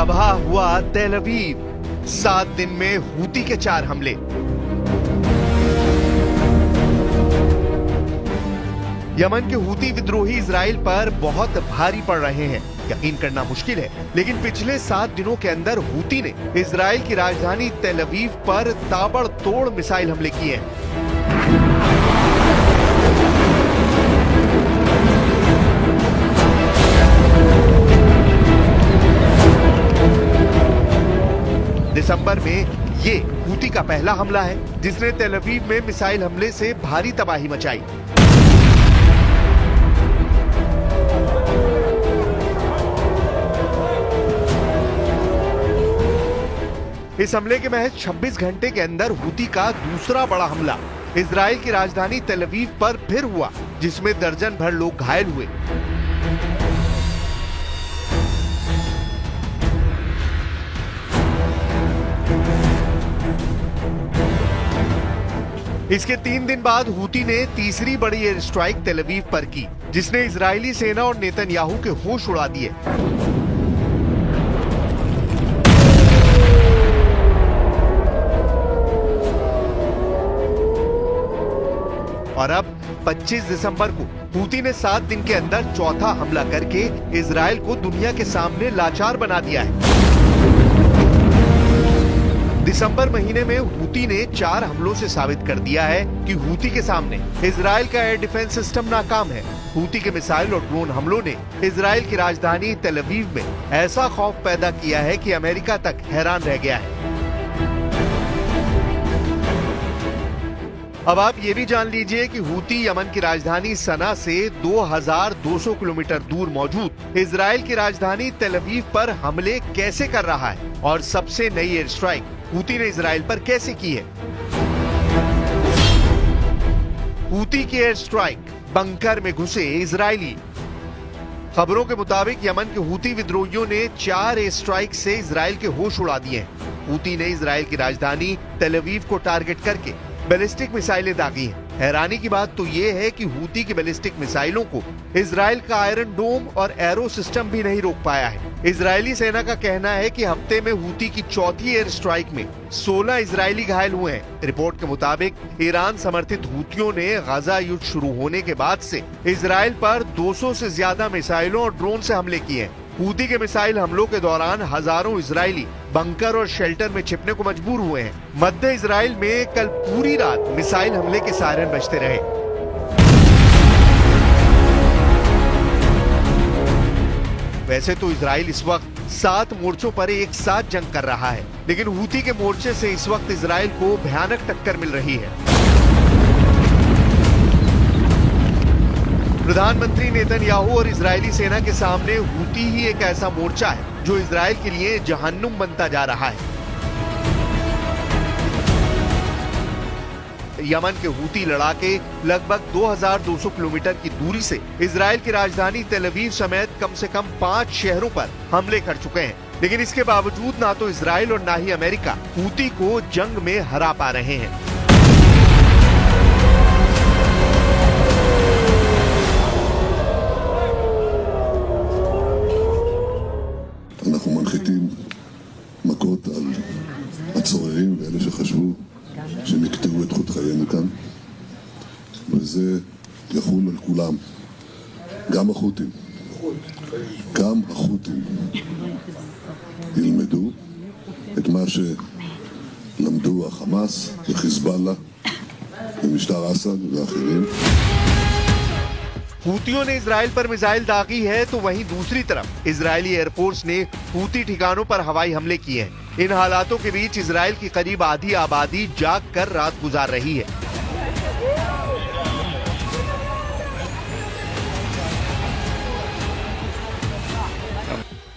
तबाह हुआ तेल अवीव। 7 दिन में हूती के 4 हमले। यमन के हूती विद्रोही इजराइल पर बहुत भारी पड़ रहे हैं, यकीन करना मुश्किल है, लेकिन पिछले 7 दिनों के अंदर हूती ने इजराइल की राजधानी तेल अवीव पर ताबड़तोड़ मिसाइल हमले किए हैं। दिसंबर में ये हूती का पहला हमला है जिसने तेल अवीव में मिसाइल हमले से भारी तबाही मचाई। इस हमले के महज 26 घंटे के अंदर हूती का दूसरा बड़ा हमला इजराइल की राजधानी तेल अवीव पर फिर हुआ, जिसमें दर्जन भर लोग घायल हुए। इसके 3 दिन बाद हूती ने तीसरी बड़ी एयर स्ट्राइक तेल अवीव पर की, जिसने इजरायली सेना और नेतन्याहू के होश उड़ा दिए। और अब 25 दिसंबर को हूती ने 7 दिन के अंदर चौथा हमला करके इजराइल को दुनिया के सामने लाचार बना दिया है। दिसंबर महीने में हूती ने 4 हमलों से साबित कर दिया है कि हूती के सामने इजराइल का एयर डिफेंस सिस्टम नाकाम है। हूती के मिसाइल और ड्रोन हमलों ने इजराइल की राजधानी तेल अवीव में ऐसा खौफ पैदा किया है कि अमेरिका तक हैरान रह गया है। अब आप ये भी जान लीजिए कि हूती यमन की राजधानी सना से 2200 किलोमीटर दूर मौजूद इजराइल की राजधानी तेल अवीव पर हमले कैसे कर रहा है और सबसे नई एयर स्ट्राइक हूती ने इजराइल पर कैसे की है। हूती की एयर स्ट्राइक, बंकर में घुसे इजरायली। खबरों के मुताबिक यमन के हूती विद्रोहियों ने 4 एयर स्ट्राइक से इजराइल के होश उड़ा दिए हैं। हूती ने इजराइल की राजधानी तेल अवीव को टारगेट करके बैलिस्टिक मिसाइलें दागी हैं। हैरानी की बात तो ये है कि हूती की बैलिस्टिक मिसाइलों को इजराइल का आयरन डोम और एरो सिस्टम भी नहीं रोक पाया है। इजरायली सेना का कहना है कि हफ्ते में हूती की चौथी एयर स्ट्राइक में 16 इजरायली घायल हुए हैं। रिपोर्ट के मुताबिक ईरान समर्थित हूतियों ने गाजा युद्ध शुरू होने के बाद से इजराइल पर 200 से ज्यादा मिसाइलों और ड्रोन से हमले किए हैं। हूती के मिसाइल हमलों के दौरान हजारों इजरायली बंकर और शेल्टर में छिपने को मजबूर हुए हैं। मध्य इजराइल में कल पूरी रात मिसाइल हमले के सायरन बजते रहे। वैसे तो इजराइल इस वक्त 7 मोर्चों पर एक साथ जंग कर रहा है, लेकिन हूती के मोर्चे से इस वक्त इजराइल को भयानक टक्कर मिल रही है। प्रधानमंत्री नेतन्याहू और इजरायली सेना के सामने हूती ही एक ऐसा मोर्चा है जो इजराइल के लिए जहन्नुम बनता जा रहा है। यमन के हूती लड़ाके लगभग 2200 किलोमीटर की दूरी से इजराइल की राजधानी तेल अवीव समेत कम से कम 5 शहरों पर हमले कर चुके हैं, लेकिन इसके बावजूद ना तो इजराइल और ना ही अमेरिका हूती को जंग में हरा पा रहे हैं। אנחנו מנחיתים מכות על הצוררים ואלה שחשבו שהם יקטעו את חוט חיינו כאן, וזה יחול על כולם, גם החות'ים ילמדו את מה שלמדו החמאס וחיזבאללה ומשטר אסד ואחרים। हूतियों ने इजराइल पर मिसाइल दागी है तो वहीं दूसरी तरफ इजरायली एयरफोर्स ने हूती ठिकानों पर हवाई हमले किए हैं। इन हालातों के बीच इजराइल की करीब आधी आबादी जाग कर रात गुजार रही है।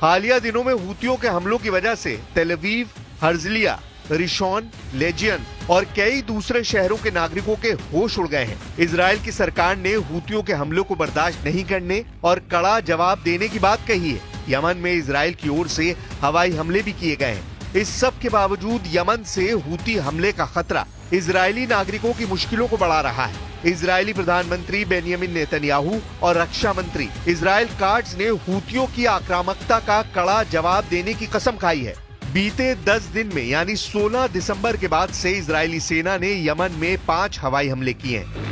हालिया दिनों में हूतियों के हमलों की वजह से तेल अवीव, हर्जलिया, रिशॉन, लेजियन और कई दूसरे शहरों के नागरिकों के होश उड़ गए हैं। इजराइल की सरकार ने हूतियों के हमलों को बर्दाश्त नहीं करने और कड़ा जवाब देने की बात कही है। यमन में इजराइल की ओर से हवाई हमले भी किए गए हैं। इस सब के बावजूद यमन से हूती हमले का खतरा इजरायली नागरिकों की मुश्किलों को बढ़ा रहा है। इजरायली प्रधानमंत्री बेंयामिन नेतन्याहू और रक्षा मंत्री इजराइल काट्ज ने हूतियों की आक्रामकता का कड़ा जवाब देने की कसम खाई है। बीते 10 दिन में यानी 16 दिसंबर के बाद से इजरायली सेना ने यमन में 5 हवाई हमले किए हैं।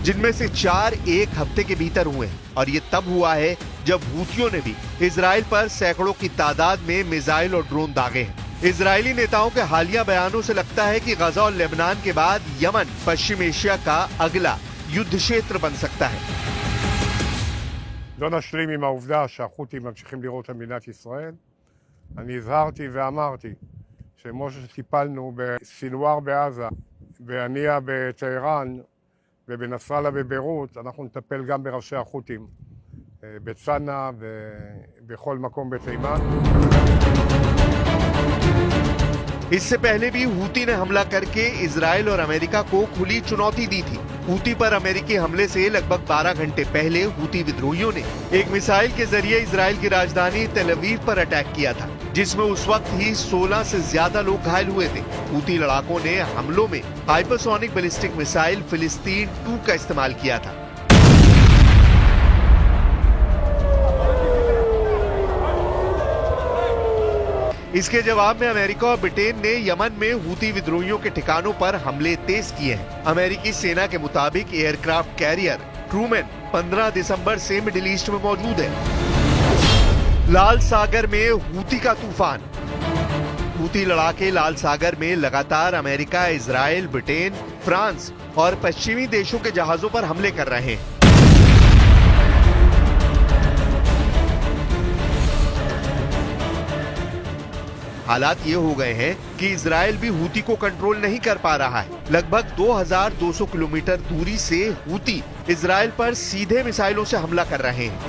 जिनमें से 4 एक हफ्ते के भीतर हुए हैं और ये तब हुआ है जब हूतियों ने भी इजराइल पर सैकड़ों की तादाद में मिसाइल और ड्रोन दागे हैं। इजरायली नेताओं के हालिया बयानों से लगता है कि गजा और लेबनान के बाद यमन पश्चिम एशिया का अगला युद्ध क्षेत्र बन सकता है। לא נשלים עם העובדה שהחות'ים ממשיכים לירות על מדינת ישראל. אני הזהרתי ואמרתי שכמו שטיפלנו בסינואר בעזה, בהנייה בטהרן ובנסראללה בביירות, אנחנו נטפל גם בראשי החות'ים בצנעא ובכל מקום בתימן. इससे पहले भी हूती ने हमला करके इजराइल और अमेरिका को खुली चुनौती दी थी। हूती पर अमेरिकी हमले से लगभग 12 घंटे पहले हूती विद्रोहियों ने एक मिसाइल के जरिए इजराइल की राजधानी तेल अवीव पर अटैक किया था, जिसमें उस वक्त ही 16 से ज्यादा लोग घायल हुए थे। हूती लड़ाकों ने हमलों में हाइपरसोनिक बैलिस्टिक मिसाइल फिलिस्तीन 2 का इस्तेमाल किया था। इसके जवाब में अमेरिका और ब्रिटेन ने यमन में हूती विद्रोहियों के ठिकानों पर हमले तेज किए हैं। अमेरिकी सेना के मुताबिक एयरक्राफ्ट कैरियर ट्रूमैन 15 दिसंबर से मिडिल ईस्ट में मौजूद है। लाल सागर में हूती का तूफान। हूती लड़ाके लाल सागर में लगातार अमेरिका, इजराइल, ब्रिटेन, फ्रांस और पश्चिमी देशों के जहाजों पर हमले कर रहे हैं। हालात ये हो गए हैं कि इजराइल भी हूती को कंट्रोल नहीं कर पा रहा है। लगभग 2200 किलोमीटर दूरी से हूती इजराइल पर सीधे मिसाइलों से हमला कर रहे हैं।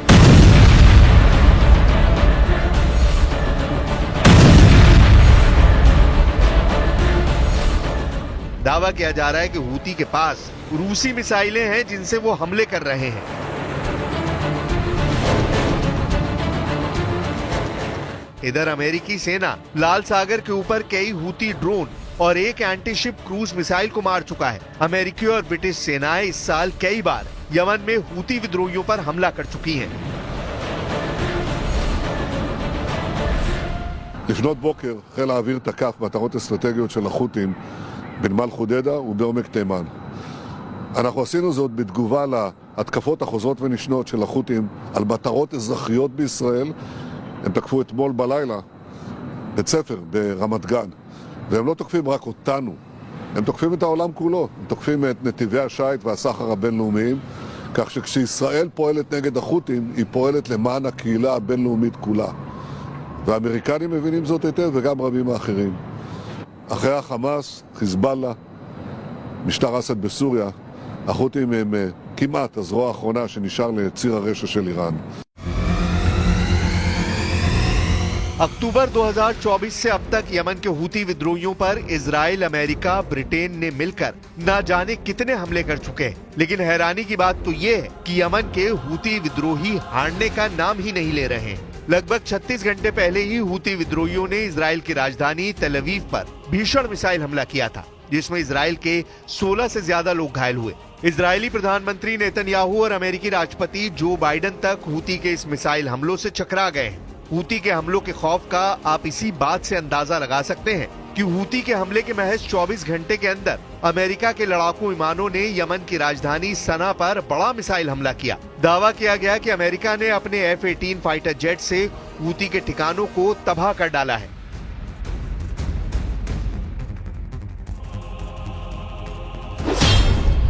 दावा किया जा रहा है कि हूती के पास रूसी मिसाइलें हैं जिनसे वो हमले कर रहे हैं। इधर अमेरिकी सेना लाल सागर के ऊपर कई हूती ड्रोन और एक एंटीशिप क्रूज मिसाइल को मार चुका है। अमेरिकी और ब्रिटिश सेनाएं इस साल कई बार यमन में हूती विद्रोहियों पर हमला कर चुकी हैं। לפנות בוקר חיל האוויר תקף מטרות אסטרטגיות של החות'ים בנמל חודדה ובעומק תימן. אנחנו עשינו זאת בתגובה להתקפות החוזרות ונשנות של החות'ים על מטרות אזרחיות בישראל. הם תקפו אתמול בלילה בית ספר ברמת גן, והם לא תוקפים רק אותנו, הם תוקפים את העולם כולו, הם תוקפים את נתיבי השיט והסחר הבינלאומיים, כך שכשישראל פועלת נגד החות'ים, היא פועלת למען הקהילה הבינלאומית כולה. והאמריקנים מבינים זאת היטב וגם רבים האחרים. אחרי החמאס, חיזבאללה, משטר אסד בסוריה, החות'ים הם כמעט הזרוע האחרונה שנשאר לציר הרשע של איראן. अक्टूबर 2024 से अब तक यमन के हूती विद्रोहियों पर इजराइल, अमेरिका, ब्रिटेन ने मिलकर न जाने कितने हमले कर चुके हैं। लेकिन हैरानी की बात तो ये है कि यमन के हूती विद्रोही हारने का नाम ही नहीं ले रहे हैं। लगभग 36 घंटे पहले ही हूती विद्रोहियों ने इजराइल की राजधानी तेल अवीव पर भीषण मिसाइल हमला किया था, जिसमें इजराइल के 16 से ज्यादा लोग घायल हुए। इजरायली प्रधानमंत्री नेतन्याहू और अमेरिकी राष्ट्रपति जो बाइडेन तक हूती के इस मिसाइल हमलों से चकरा गए हैं। हूती के हमलों के खौफ का आप इसी बात से अंदाजा लगा सकते हैं कि हूती के हमले के महज 24 घंटे के अंदर अमेरिका के लड़ाकू विमानों ने यमन की राजधानी सना पर बड़ा मिसाइल हमला किया। दावा किया गया कि अमेरिका ने अपने F-18 फाइटर जेट से हूती के ठिकानों को तबाह कर डाला है।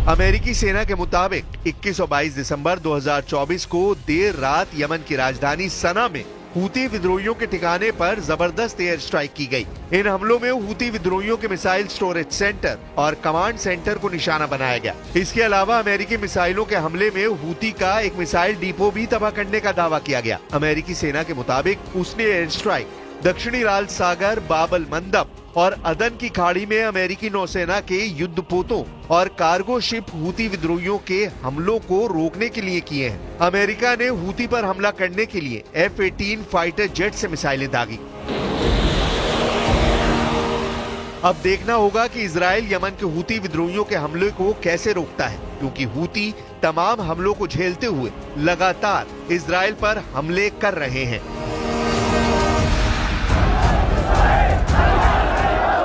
अमेरिकी सेना के मुताबिक 21 और 22 दिसंबर 2024 को देर रात यमन की राजधानी सना में हूती विद्रोहियों के ठिकाने पर जबरदस्त एयर स्ट्राइक की गई। इन हमलों में हूती विद्रोहियों के मिसाइल स्टोरेज सेंटर और कमांड सेंटर को निशाना बनाया गया। इसके अलावा अमेरिकी मिसाइलों के हमले में हूती का एक मिसाइल डिपो भी तबाह करने का दावा किया गया। अमेरिकी सेना के मुताबिक उसने एयर स्ट्राइक दक्षिणी लाल सागर, बाबल मंदब और अदन की खाड़ी में अमेरिकी नौसेना के युद्धपोतों और कार्गो शिप हूती विद्रोहियों के हमलों को रोकने के लिए किए हैं। अमेरिका ने हूती पर हमला करने के लिए F-18 फाइटर जेट से मिसाइलें दागी। अब देखना होगा कि इजराइल यमन के हूती विद्रोहियों के हमले को कैसे रोकता है, क्योंकि हूती तमाम हमलों को झेलते हुए लगातार इजराइल पर हमले कर रहे हैं।